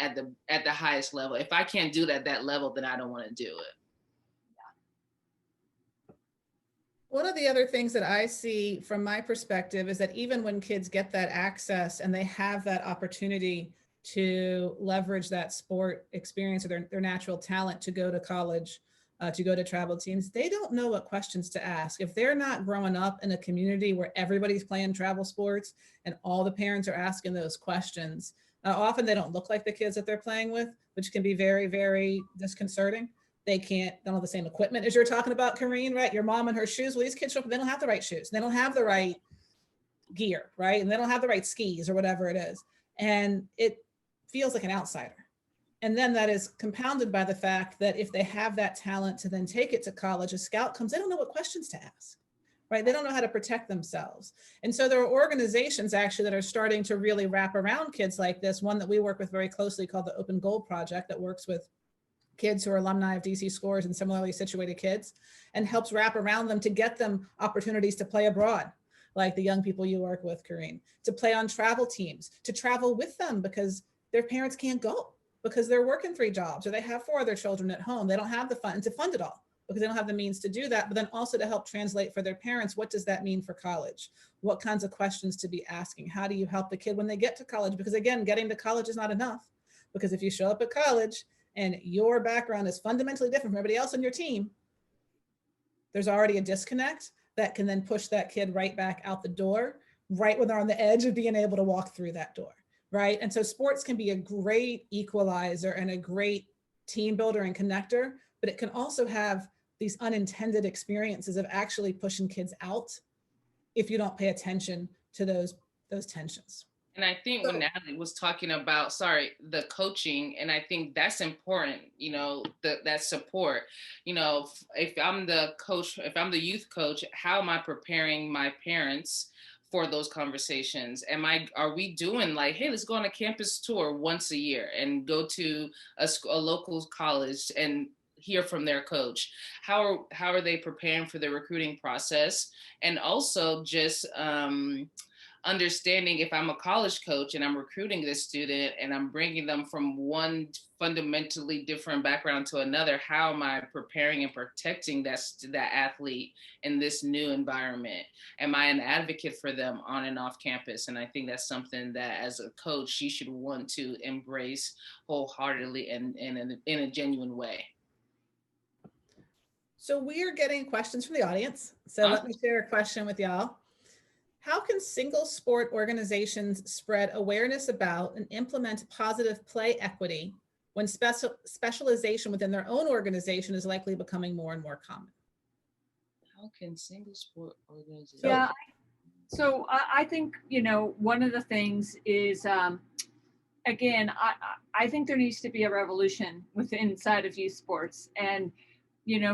at the highest level. If I can't do it at that level, then I don't want to do it. One of the other things that I see from my perspective is that even when kids get that access and they have that opportunity to leverage that sport experience or their natural talent to go to college, to go to travel teams, they don't know what questions to ask. If they're not growing up in a community where everybody's playing travel sports and all the parents are asking those questions, often they don't look like the kids that they're playing with, which can be very, very disconcerting. They don't have the same equipment as you're talking about, Corrine, right? Your mom and her shoes. Well, these kids show up, they don't have the right shoes. They don't have the right gear, right? And they don't have the right skis or whatever it is. And it feels like an outsider. And then that is compounded by the fact that if they have that talent to then take it to college, a scout comes, they don't know what questions to ask, right? They don't know how to protect themselves. And so there are organizations actually that are starting to really wrap around kids like this. One that we work with very closely called the Open Goal Project, that works with kids who are alumni of DC Scores and similarly situated kids, and helps wrap around them to get them opportunities to play abroad, like the young people you work with, Corrine, to play on travel teams, to travel with them because their parents can't go because they're working 3 jobs or they have 4 other children at home. They don't have the funds to fund it all because they don't have the means to do that, but then also to help translate for their parents, what does that mean for college? What kinds of questions to be asking? How do you help the kid when they get to college? Because again, getting to college is not enough, because if you show up at college and your background is fundamentally different from everybody else on your team, there's already a disconnect that can then push that kid right back out the door, right when they're on the edge of being able to walk through that door, right? And so sports can be a great equalizer and a great team builder and connector, but it can also have these unintended experiences of actually pushing kids out if you don't pay attention to those tensions. And I think when Natalie was talking about, the coaching, and I think that's important, that support, if I'm the coach, if I'm the youth coach, how am I preparing my parents for those conversations? Are we doing like, hey, let's go on a campus tour once a year and go to a local college and hear from their coach? How are they preparing for the recruiting process? And also just, understanding if I'm a college coach and I'm recruiting this student and I'm bringing them from one fundamentally different background to another, how am I preparing and protecting that athlete in this new environment? Am I an advocate for them on and off campus? And I think that's something that as a coach, she should want to embrace wholeheartedly and in a genuine way. So we are getting questions from the audience. So let me share a question with y'all. How can single sport organizations spread awareness about and implement positive play equity when specialization within their own organization is likely becoming more and more common? How can single sport organizations? Yeah, so I think, one of the things is, again, I think there needs to be a revolution inside of youth sports. And,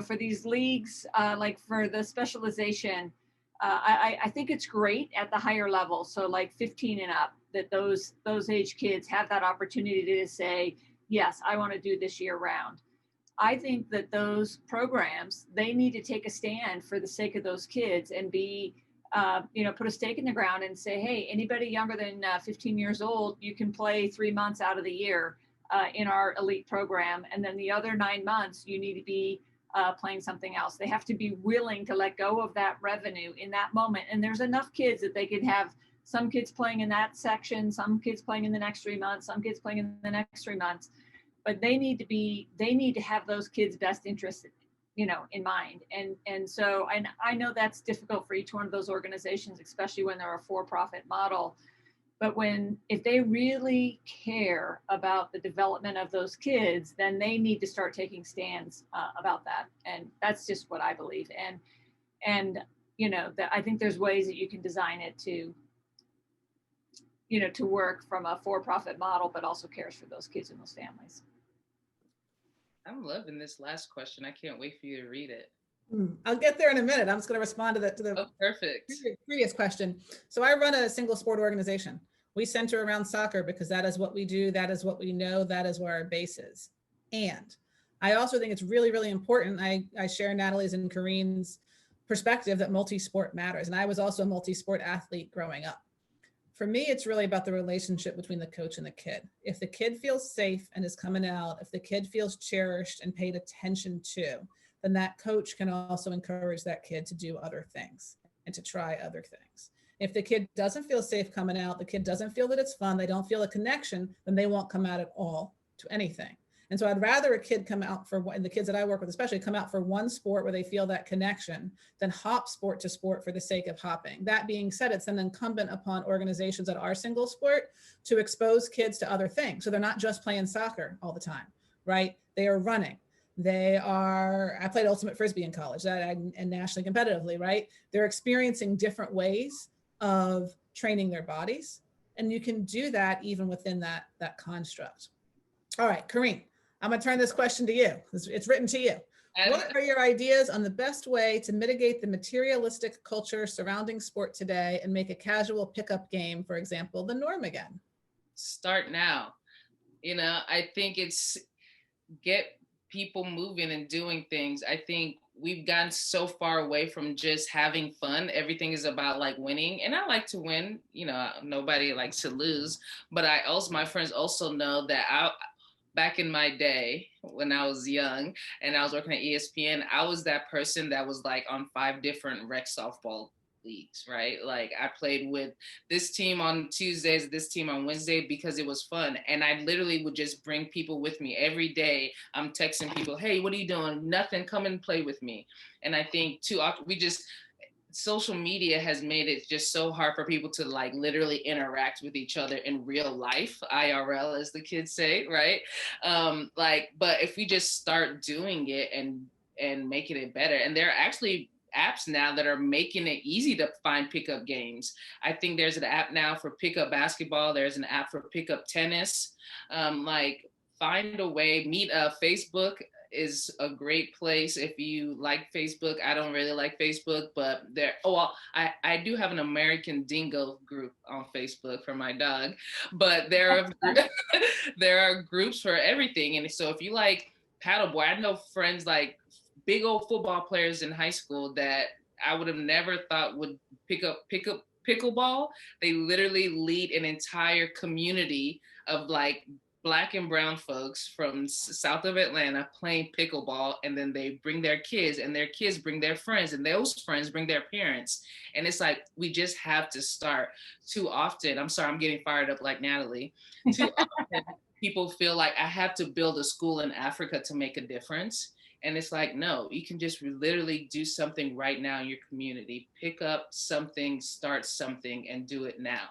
for these leagues, like for the specialization, I think it's great at the higher level. So like 15 and up, that those age kids have that opportunity to say, yes, I want to do this year round. I think that those programs, they need to take a stand for the sake of those kids and be, put a stake in the ground and say, hey, anybody younger than 15 years old, you can play 3 months out of the year in our elite program. And then the other 9 months, you need to be playing something else. They have to be willing to let go of that revenue in that moment. And there's enough kids that they could have some kids playing in that section, some kids playing in the next 3 months, some kids playing in the next 3 months. But they need to have those kids' best interests, in mind. And so I know that's difficult for each one of those organizations, especially when they're a for-profit model. But if they really care about the development of those kids, then they need to start taking stands about that. And that's just what I believe. And I think there's ways that you can design it to work from a for-profit model, but also cares for those kids and those families. I'm loving this last question. I can't wait for you to read it. I'll get there in a minute. I'm just going to respond to the perfect. previous question. So I run a single sport organization. We center around soccer because that is what we do. That is what we know. That is where our base is. And I also think it's really, really important. I share Natalie's and Corrine's perspective that multi-sport matters. And I was also a multi-sport athlete growing up. For me, it's really about the relationship between the coach and the kid. If the kid feels safe and is coming out, if the kid feels cherished and paid attention to, then that coach can also encourage that kid to do other things and to try other things. If the kid doesn't feel safe coming out, the kid doesn't feel that it's fun, they don't feel a connection, then they won't come out at all to anything. And so I'd rather a kid come out and the kids that I work with especially, come out for one sport where they feel that connection than hop sport to sport for the sake of hopping. That being said, it's then incumbent upon organizations that are single sport to expose kids to other things. So they're not just playing soccer all the time, right? They are running. I played ultimate Frisbee in college and nationally competitively, right? They're experiencing different ways of training their bodies. And you can do that even within that construct. All right, Corrine, I'm gonna turn this question to you. It's written to you. What are your ideas on the best way to mitigate the materialistic culture surrounding sport today and make a casual pickup game, for example, the norm again? Start now. I think it's get people moving and doing things. I think we've gotten so far away from just having fun. Everything is about like winning. And I like to win, nobody likes to lose. But my friends also know that back in my day when I was young and I was working at ESPN, I was that person that was like on 5 different rec softball leagues, right? Like I played with this team on Tuesdays, this team on Wednesday because it was fun. And I literally would just bring people with me every day. I'm texting people, hey, what are you doing? Nothing, come and play with me. And I think too often social media has made it just so hard for people to like literally interact with each other in real life, IRL as the kids say, right? But if we just start doing it and making it better, and there are actually apps now that are making it easy to find pickup games. I think there's an app now for pickup basketball. There's an app for pickup tennis. Find a way, Facebook is a great place if you like Facebook. I don't really like Facebook, but I do have an American Dingo group on Facebook for my dog, but there are groups for everything. And so if you like paddleboard, I know friends like big old football players in high school that I would have never thought would pick up pickleball. They literally lead an entire community of like Black and brown folks from south of Atlanta playing pickleball, and then they bring their kids, and their kids bring their friends, and those friends bring their parents. And it's like, we just have to start. Too often, I'm sorry, I'm getting fired up like Natalie. Too often, people feel like I have to build a school in Africa to make a difference. And it's like, no, you can just literally do something right now in your community. Pick up something, start something, and do it now.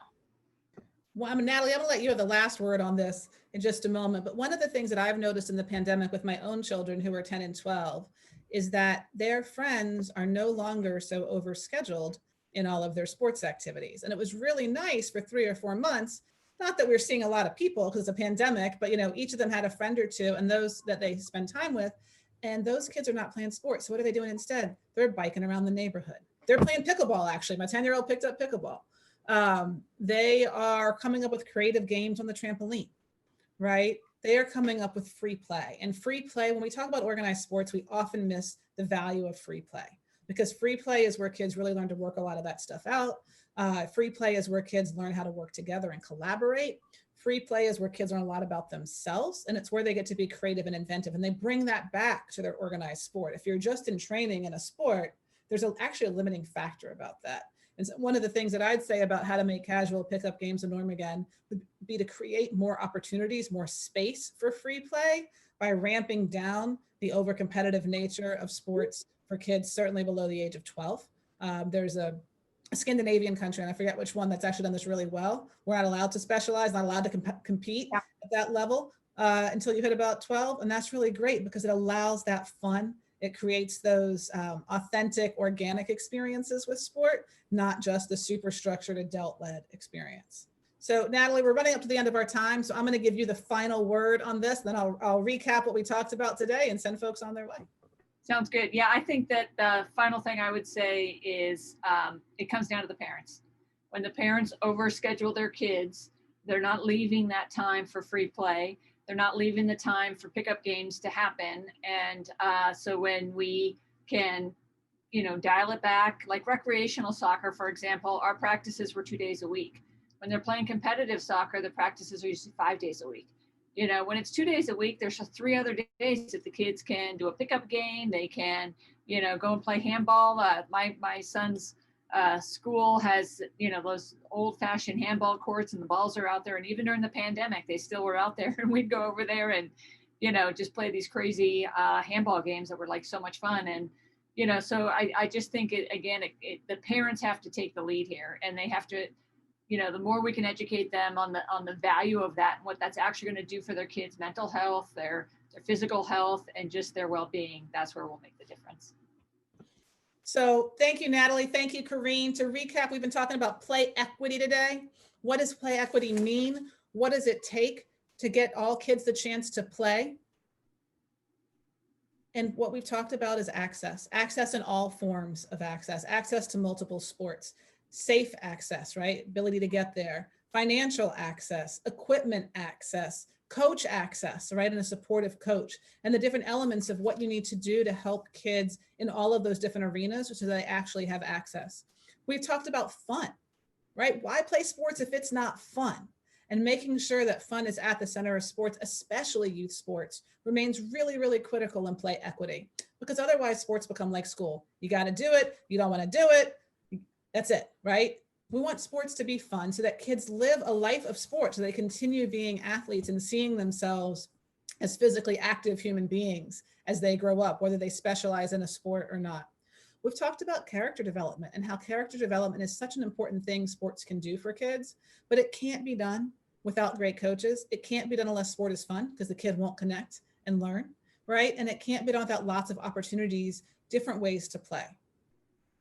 Well, Natalie, I'm gonna let you have the last word on this in just a moment. But one of the things that I've noticed in the pandemic with my own children who are 10 and 12 is that their friends are no longer so overscheduled in all of their sports activities. And it was really nice for 3 or 4 months. Not that we're seeing a lot of people because it's a pandemic, but each of them had a friend or two, and those that they spend time with. And those kids are not playing sports. So what are they doing instead? They're biking around the neighborhood. They're playing pickleball, actually. My 10-year-old picked up pickleball. They are coming up with creative games on the trampoline, right? They are coming up with free play. And free play, when we talk about organized sports, we often miss the value of free play, because free play is where kids really learn to work a lot of that stuff out. Free play is where kids learn how to work together and collaborate. Free play is where kids learn a lot about themselves, and it's where they get to be creative and inventive, and they bring that back to their organized sport. If you're just in training in a sport, there's actually a limiting factor about that. And so one of the things that I'd say about how to make casual pickup games a norm again would be to create more opportunities, more space for free play by ramping down the over-competitive nature of sports for kids, certainly below the age of 12. There's a Scandinavian country, and I forget which one, that's actually done this really well. We're not allowed to specialize, not allowed to compete at that level until you hit about 12. And that's really great because it allows that fun. It creates those authentic, organic experiences with sport, not just the super structured adult-led experience. So Natalie, we're running up to the end of our time. So I'm going to give you the final word on this. Then I'll recap what we talked about today and send folks on their way. Sounds good. Yeah, I think that the final thing I would say is it comes down to the parents. When the parents overschedule their kids, they're not leaving that time for free play. They're not leaving the time for pickup games to happen. And so when we can, dial it back, like recreational soccer, for example, our practices were 2 days a week. When they're playing competitive soccer, the practices are usually 5 days a week. When it's 2 days a week, there's 3 other days that the kids can do a pickup game. They can, go and play handball. My son's school has, those old fashioned handball courts, and the balls are out there. And even during the pandemic, they still were out there, and we'd go over there and, just play these crazy handball games that were like so much fun. And, so I just think the parents have to take the lead here, and they have to, the more we can educate them on the value of that and what that's actually going to do for their kids' mental health, their physical health, and just their well-being, that's where we'll make the difference. So thank you, Natalie. Thank you, Corrine. To recap, we've been talking about play equity today. What does play equity mean? What does it take to get all kids the chance to play. And what we've talked about is access in all forms of access to multiple sports, safe access, right? Ability to get there, financial access, equipment access, coach access, right? And a supportive coach, and the different elements of what you need to do to help kids in all of those different arenas so they actually have access. We've talked about fun, right? Why play sports if it's not fun? And making sure that fun is at the center of sports, especially youth sports, remains really, really critical in play equity, because otherwise sports become like school. You got to do it. You don't want to do it. That's it, right? We want sports to be fun so that kids live a life of sport, so they continue being athletes and seeing themselves as physically active human beings as they grow up, whether they specialize in a sport or not. We've talked about character development and how character development is such an important thing sports can do for kids, but it can't be done without great coaches. It can't be done unless sport is fun, because the kid won't connect and learn, right? And it can't be done without lots of opportunities, different ways to play,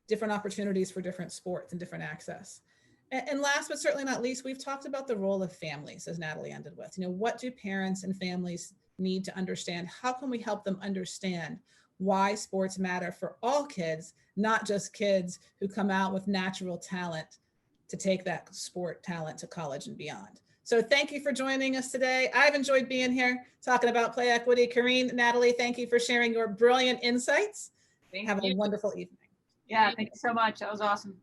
different opportunities for different sports and different access. And last but certainly not least, we've talked about the role of families, as Natalie ended with. What do parents and families need to understand? How can we help them understand why sports matter for all kids, not just kids who come out with natural talent to take that sport talent to college and beyond? So thank you for joining us today. I've enjoyed being here talking about play equity. Corrine, Natalie, thank you for sharing your brilliant insights. Have a wonderful evening. Yeah, thank you so much. That was awesome.